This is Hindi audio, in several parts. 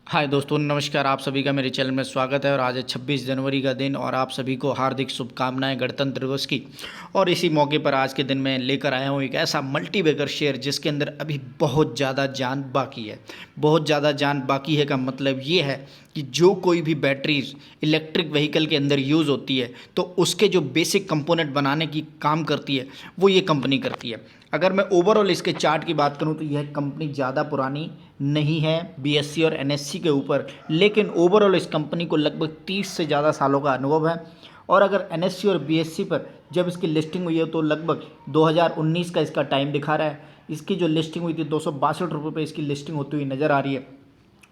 हाय दोस्तों, नमस्कार। आप सभी का मेरे चैनल में स्वागत है। और आज है 26 जनवरी का दिन और आप सभी को हार्दिक शुभकामनाएं गणतंत्र दिवस की। और इसी मौके पर आज के दिन मैं लेकर आया हूं एक ऐसा मल्टीबैगर शेयर जिसके अंदर अभी बहुत ज़्यादा जान बाकी है। बहुत ज़्यादा जान बाकी है का मतलब ये है कि जो कोई भी बैटरीज इलेक्ट्रिक व्हीकल के अंदर यूज़ होती है तो उसके जो बेसिक कंपोनेंट बनाने की काम करती है वो ये कंपनी करती है। अगर मैं ओवरऑल इसके चार्ट की बात करूं तो यह कंपनी ज़्यादा पुरानी नहीं है बीएससी और एनएससी के ऊपर, लेकिन ओवरऑल इस कंपनी को लगभग 30 से ज़्यादा सालों का अनुभव है। और अगर एनएससी और बीएससी पर जब इसकी लिस्टिंग हुई है तो लगभग 2019 का इसका टाइम दिखा रहा है। इसकी जो लिस्टिंग हुई थी 262 रुपये पर इसकी लिस्टिंग होती हुई नज़र आ रही है।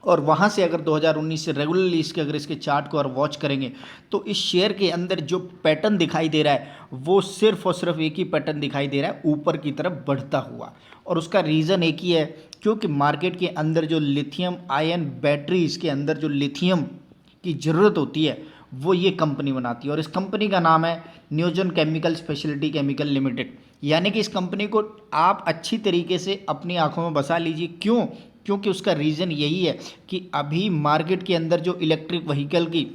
और वहाँ से अगर 2019 से रेगुलरली अगर इसके चार्ट को और वॉच करेंगे तो इस शेयर के अंदर जो पैटर्न दिखाई दे रहा है वो सिर्फ और सिर्फ एक ही पैटर्न दिखाई दे रहा है, ऊपर की तरफ बढ़ता हुआ। और उसका रीज़न एक ही है, क्योंकि मार्केट के अंदर जो लिथियम आयन बैटरीज के अंदर जो लिथियम की ज़रूरत होती है वो ये कंपनी बनाती है। और इस कंपनी का नाम है नियोजन केमिकल स्पेशलिटी केमिकल लिमिटेड। यानी कि इस कंपनी को आप अच्छी तरीके से अपनी आंखों में बसा लीजिए। क्यों? क्योंकि उसका रीज़न यही है कि अभी मार्केट के अंदर जो इलेक्ट्रिक व्हीकल की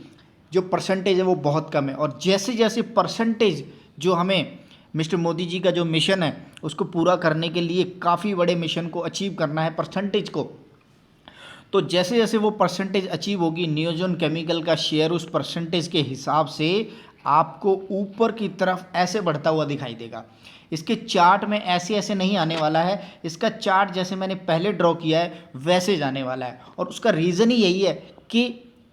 जो परसेंटेज है वो बहुत कम है। और जैसे जैसे परसेंटेज जो हमें मिस्टर मोदी जी का जो मिशन है उसको पूरा करने के लिए काफ़ी बड़े मिशन को अचीव करना है परसेंटेज को, तो जैसे जैसे वो परसेंटेज अचीव होगी नियोजन केमिकल का शेयर उस परसेंटेज के हिसाब से आपको ऊपर की तरफ ऐसे बढ़ता हुआ दिखाई देगा। इसके चार्ट में ऐसे ऐसे नहीं आने वाला है, इसका चार्ट जैसे मैंने पहले ड्रॉ किया है वैसे जाने वाला है। और उसका रीज़न ही यही है कि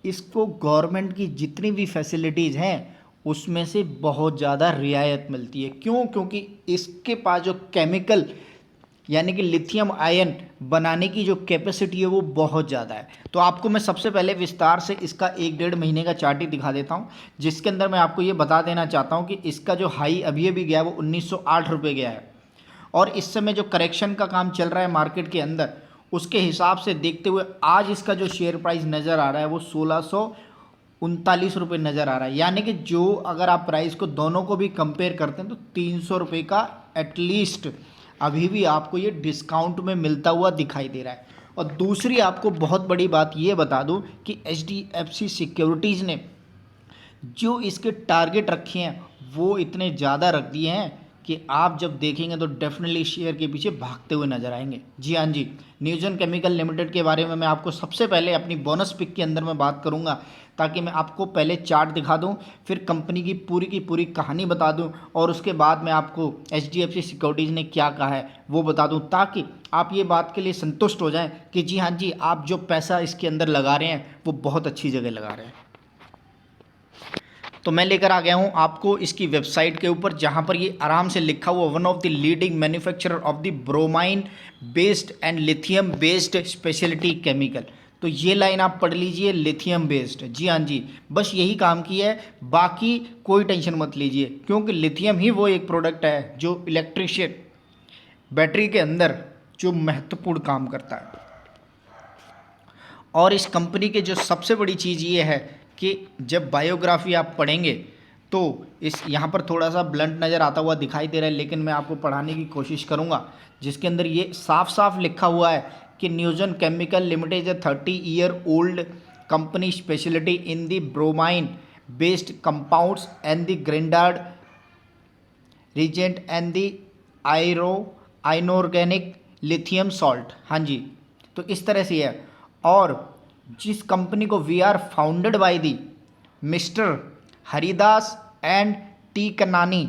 इसको गवर्नमेंट की जितनी भी फैसिलिटीज़ हैं उसमें से बहुत ज़्यादा रियायत मिलती है। क्यों? क्योंकि इसके पास जो केमिकल यानी कि लिथियम आयन बनाने की जो कैपेसिटी है वो बहुत ज़्यादा है। तो आपको मैं सबसे पहले विस्तार से इसका 1-1.5 महीने का चार्ट ही दिखा देता हूँ, जिसके अंदर मैं आपको ये बता देना चाहता हूँ कि इसका जो हाई अभी अभी गया है वो 1908 रुपये गया है। और इस समय जो करेक्शन का काम चल रहा है मार्केट के अंदर उसके हिसाब से देखते हुए आज इसका जो शेयर प्राइस नज़र आ रहा है वो 1639 रुपये नज़र आ रहा है। यानी कि जो अगर आप प्राइस को दोनों को भी कंपेयर करते हैं तो 300 रुपये का एटलीस्ट अभी भी आपको ये डिस्काउंट में मिलता हुआ दिखाई दे रहा है। और दूसरी आपको बहुत बड़ी बात ये बता दूं कि एचडीएफसी सिक्योरिटीज़ ने जो इसके टारगेट रखे हैं वो इतने ज़्यादा रख दिए हैं कि आप जब देखेंगे तो डेफिनेटली शेयर के पीछे भागते हुए नजर आएंगे। जी हाँ जी, न्यूजन केमिकल लिमिटेड के बारे में मैं आपको सबसे पहले अपनी बोनस पिक के अंदर मैं बात करूंगा, ताकि मैं आपको पहले चार्ट दिखा दूं, फिर कंपनी की पूरी कहानी बता दूं और उसके बाद मैं आपको एचडीएफसी सिक्योरिटीज़ ने क्या कहा है वो बता दूं, ताकि आप ये बात के लिए संतुष्ट हो जाएं कि जी हाँ जी, आप जो पैसा इसके अंदर लगा रहे हैं वो बहुत अच्छी जगह लगा रहे हैं। तो मैं लेकर आ गया हूं आपको इसकी वेबसाइट के ऊपर, जहां पर ये आराम से लिखा हुआ one of the leading manufacturer of the bromine based and lithium based speciality chemical. तो ये लाइन आप पढ़ लीजिए, लिथियम बेस्ड। जी हाँ जी, बस यही काम किया है, बाकी कोई टेंशन मत लीजिए, क्योंकि लिथियम ही वो एक प्रोडक्ट है जो इलेक्ट्रिशियन बैटरी के अंदर जो महत्वपूर्ण काम करता है। और इस कंपनी के जो सबसे बड़ी चीज़ ये है कि जब बायोग्राफी आप पढ़ेंगे तो इस यहाँ पर थोड़ा सा ब्लंट नज़र आता हुआ दिखाई दे रहा है, लेकिन मैं आपको पढ़ाने की कोशिश करूँगा, जिसके अंदर ये साफ साफ लिखा हुआ है कि Neogen chemical limited is a 30-year old company speciality in the bromine based compounds and the Grignard reagent and the आयरो आइनऑर्गेनिक लिथियम सॉल्ट। हाँ जी, तो इस तरह से है। और जिस कंपनी को we are founded by the mister Haridas and T Kanani,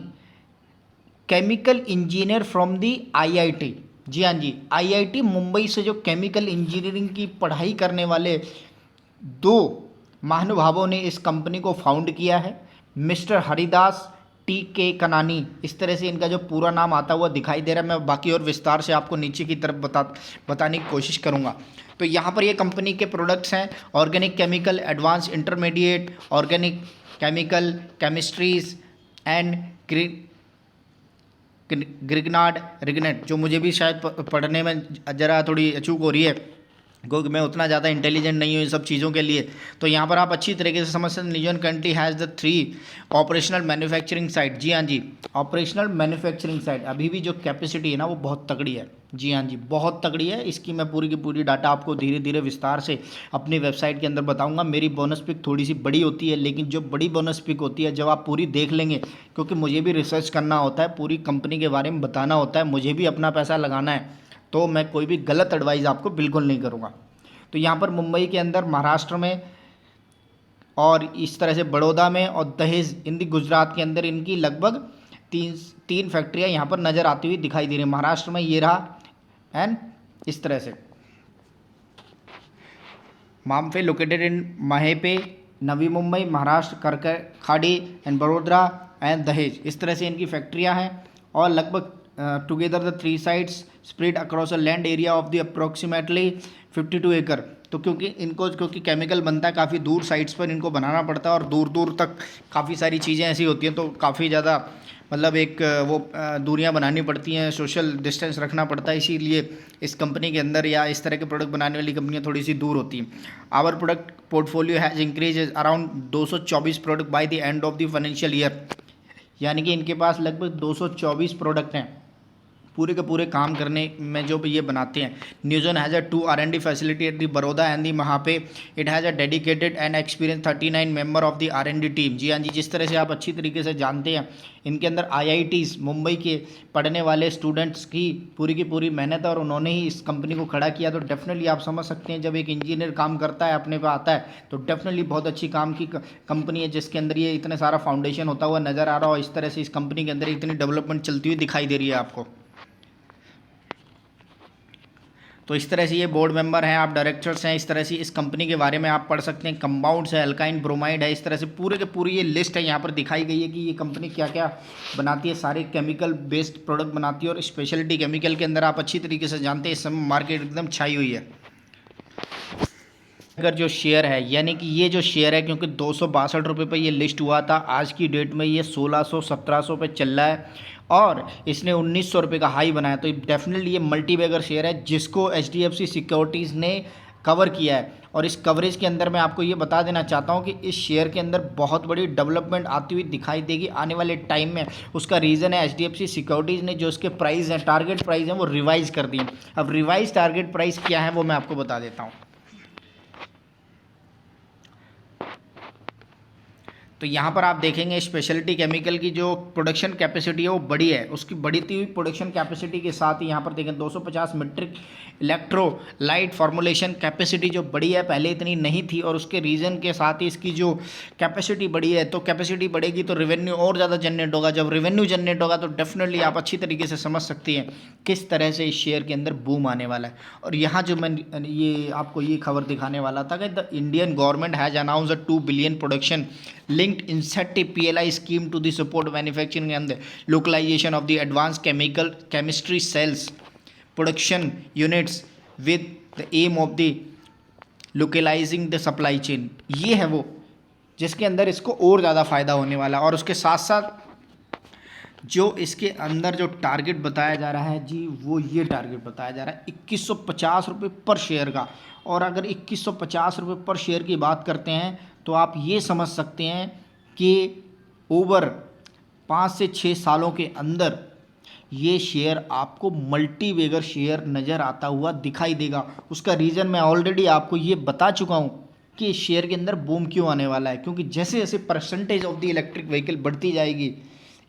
chemical engineer from the IIT. जी हाँ जी, आईआईटी मुंबई से जो केमिकल इंजीनियरिंग की पढ़ाई करने वाले दो महानुभावों ने इस कंपनी को फाउंड किया है। मिस्टर हरिदास टी के कनानी, इस तरह से इनका जो पूरा नाम आता हुआ दिखाई दे रहा है। मैं बाकी और विस्तार से आपको नीचे की तरफ बताने की कोशिश करूँगा। तो यहाँ पर ये कंपनी के प्रोडक्ट्स हैं: organic chemical, advance intermediate, organic chemical, chemistries and Grignard reagent, जो मुझे भी शायद पढ़ने में ज़रा थोड़ी अचूक हो रही है, क्योंकि मैं उतना ज़्यादा इंटेलिजेंट नहीं हूँ इन सब चीज़ों के लिए। तो यहाँ पर आप अच्छी तरीके से समझ सकते हैं, New Zealand country has the 3 operational manufacturing site. जी हाँ जी, ऑपरेशनल मैन्युफैक्चरिंग साइट, अभी भी जो कैपेसिटी है ना वो बहुत तगड़ी है। जी हाँ जी, बहुत तगड़ी है। इसकी मैं पूरी की पूरी डाटा आपको धीरे धीरे विस्तार से अपनी वेबसाइट के अंदर बताऊंगा। मेरी बोनस पिक थोड़ी सी बड़ी होती है, लेकिन जो बड़ी बोनस पिक होती है जब आप पूरी देख लेंगे, क्योंकि मुझे भी रिसर्च करना होता है, पूरी कंपनी के बारे में बताना होता है, मुझे भी अपना पैसा लगाना है, तो मैं कोई भी गलत एडवाइस आपको बिल्कुल नहीं करूँगा। तो यहाँ पर मुंबई के अंदर, महाराष्ट्र में, और इस तरह से बड़ौदा में और दहेज इन दी गुजरात के अंदर इनकी लगभग तीन फैक्ट्रियाँ यहाँ पर नज़र आती हुई दिखाई दे रही है। महाराष्ट्र में ये रहा, एंड इस तरह से मामफे located in Mahape, Navi Mumbai, Maharashtra, Karakhadi and Vadodara and Dahej, इस तरह से इनकी फैक्ट्रियाँ हैं। और लगभग together the 3 sites spread across a land area of the approximately 52 एकड़। तो क्योंकि केमिकल बनता है काफ़ी दूर साइट्स पर इनको बनाना पड़ता है, और दूर दूर तक काफ़ी सारी चीज़ें ऐसी होती हैं, तो काफ़ी ज़्यादा मतलब एक वो दूरियां बनानी पड़ती हैं, सोशल डिस्टेंस रखना पड़ता है, इसीलिए इस कंपनी के अंदर या इस तरह के प्रोडक्ट बनाने वाली कंपनियां थोड़ी सी दूर होती हैं। Our product portfolio has increase around 224 product by the end of the financial year, यानी कि इनके पास लगभग 224 प्रोडक्ट हैं पूरे के पूरे काम करने में जो ये बनाते हैं। Neogen has a 2 R&D facility at the Baroda and the Mahape. It has a dedicated and experience 39 member of the R&D team. जी हाँ जी, जिस तरह से आप अच्छी तरीके से जानते हैं, इनके अंदर IITs मुंबई के पढ़ने वाले स्टूडेंट्स की पूरी मेहनत है, और उन्होंने ही इस कंपनी को खड़ा किया। तो डेफिनेटली आप समझ सकते हैं, जब एक इंजीनियर काम करता है, अपने पे आता है, तो डेफिनेटली बहुत अच्छी काम की कंपनी है, जिसके अंदर ये इतने सारा फाउंडेशन होता हुआ नज़र आ रहा हो। इस तरह से इस कंपनी के अंदर इतनी डेवलपमेंट चलती हुई दिखाई दे रही है आपको। तो इस तरह से ये बोर्ड मेंबर हैं, आप डायरेक्टर्स हैं, इस तरह से इस कंपनी के बारे में आप पढ़ सकते हैं। कंपाउंड्स है, अल्काइन ब्रोमाइड है, इस तरह से पूरे के पूरी ये लिस्ट है यहाँ पर दिखाई गई है कि ये कंपनी क्या क्या बनाती है। सारे केमिकल बेस्ड प्रोडक्ट बनाती है, और स्पेशलिटी केमिकल के अंदर आप अच्छी तरीके से जानते हैं इस समय मार्केट एकदम छाई हुई है। अगर जो शेयर है, यानी कि ये जो शेयर है, क्योंकि 262 रुपये पर ये लिस्ट हुआ था, आज की डेट में ये 1600-1700 पे चल रहा है, और इसने 1900 रुपये का हाई बनाया। तो डेफिनेटली ये मल्टी बैगर शेयर है, जिसको HDFC सिक्योरिटीज़ ने कवर किया है। और इस कवरेज के अंदर मैं आपको ये बता देना चाहता हूँ कि इस शेयर के अंदर बहुत बड़ी डेवलपमेंट आती हुई दिखाई देगी आने वाले टाइम में। उसका रीज़न है HDFC सिक्योरिटीज़ ने जो उसके प्राइस हैं, टारगेट प्राइस हैं, वो रिवाइज़ कर दिए। अब रिवाइज टारगेट प्राइस क्या है वो मैं आपको बता देता हूँ। तो यहाँ पर आप देखेंगे स्पेशलिटी केमिकल की जो प्रोडक्शन कैपेसिटी है वो बड़ी है, उसकी बढ़ती हुई प्रोडक्शन कैपेसिटी के साथ ही यहाँ पर देखें 250 मीट्रिक इलेक्ट्रोलाइट फॉर्मुलेशन कैपेसिटी जो बड़ी है, पहले इतनी नहीं थी, और उसके रीज़न के साथ ही इसकी जो कैपेसिटी बड़ी है, तो कैपेसिटी बढ़ेगी तो रेवेन्यू और ज़्यादा जनरेट होगा। जब रेवेन्यू जनरेट होगा तो डेफिनेटली आप अच्छी तरीके से समझ सकती हैं किस तरह से इस शेयर के अंदर बूम आने वाला है। और यहाँ जो मैं ये आपको ये खबर दिखाने वाला था कि the Indian government has announce a 2 billion production linked incentive PLI scheme to the support manufacturing and the localization of the advanced chemistry cells production units with the aim of the localizing the supply chain। ये है वो जिसके अंदर इसको और ज़्यादा फ़ायदा होने वाला है। और उसके साथ साथ जो इसके अंदर जो टारगेट बताया जा रहा है जी, वो ये टारगेट बताया जा रहा है 2150 रुपये पर शेयर का। और अगर 2150 रुपये पर शेयर की बात करते हैं तो आप ये समझ सकते हैं कि ओवर 5 से 6 सालों के अंदर ये शेयर आपको मल्टी बैगर शेयर नज़र आता हुआ दिखाई देगा। उसका रीज़न मैं ऑलरेडी आपको ये बता चुका हूँ कि इस शेयर के अंदर बूम क्यों आने वाला है, क्योंकि जैसे जैसे percentage of the electric vehicle बढ़ती जाएगी,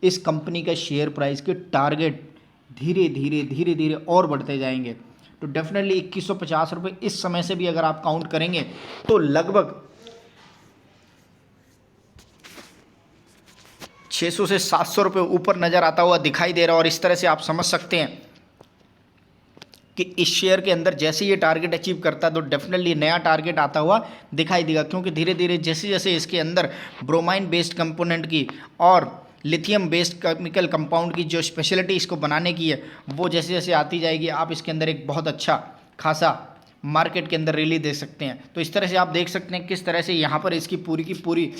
इस कंपनी का शेयर प्राइस के टारगेट धीरे धीरे और बढ़ते जाएंगे। तो डेफिनेटली 2150 रुपये इस समय से भी अगर आप काउंट करेंगे तो लगभग 600 से 700 रुपये ऊपर नज़र आता हुआ दिखाई दे रहा है। और इस तरह से आप समझ सकते हैं कि इस शेयर के अंदर जैसे ये टारगेट अचीव करता है तो डेफिनेटली नया टारगेट आता हुआ दिखाई देगा, क्योंकि धीरे धीरे जैसे जैसे इसके अंदर ब्रोमाइन बेस्ड कंपोनेंट की और लिथियम बेस्ड केमिकल कंपाउंड की जो स्पेशलिटी इसको बनाने की है, वो जैसे जैसे आती जाएगी, आप इसके अंदर एक बहुत अच्छा खासा मार्केट के अंदर रैली दे सकते हैं। तो इस तरह से आप देख सकते हैं किस तरह से यहाँ पर इसकी पूरी की पूरी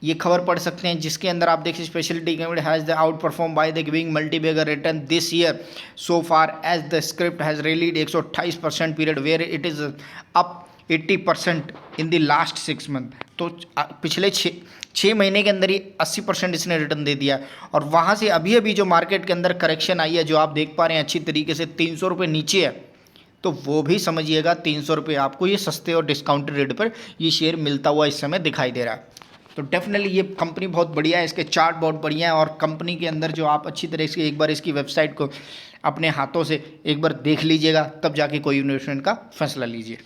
ये खबर पढ़ सकते हैं, जिसके अंदर आप देखिए speciality limited has the outperform by the giving multibagger return this year so far as the script has rallied 128% period where it is up 80% in the last 6 month. तो पिछले छः महीने के अंदर ही 80% इसने रिटर्न दे दिया। और वहाँ से अभी अभी जो मार्केट के अंदर करेक्शन आई है, जो आप देख पा रहे हैं अच्छी तरीके से 300 रुपये नीचे है, तो वो भी समझिएगा 300 रुपये आपको ये सस्ते और डिस्काउंटेड रेट पर ये शेयर मिलता हुआ इस समय दिखाई दे रहा है। तो डेफिनेटली ये कंपनी बहुत बढ़िया है, इसके चार्ट बहुत बढ़िया है, और कंपनी के अंदर जो आप अच्छी तरह से एक बार इसकी वेबसाइट को अपने हाथों से एक बार देख लीजिएगा, तब जाके कोई इन्वेस्टमेंट का फैसला लीजिए।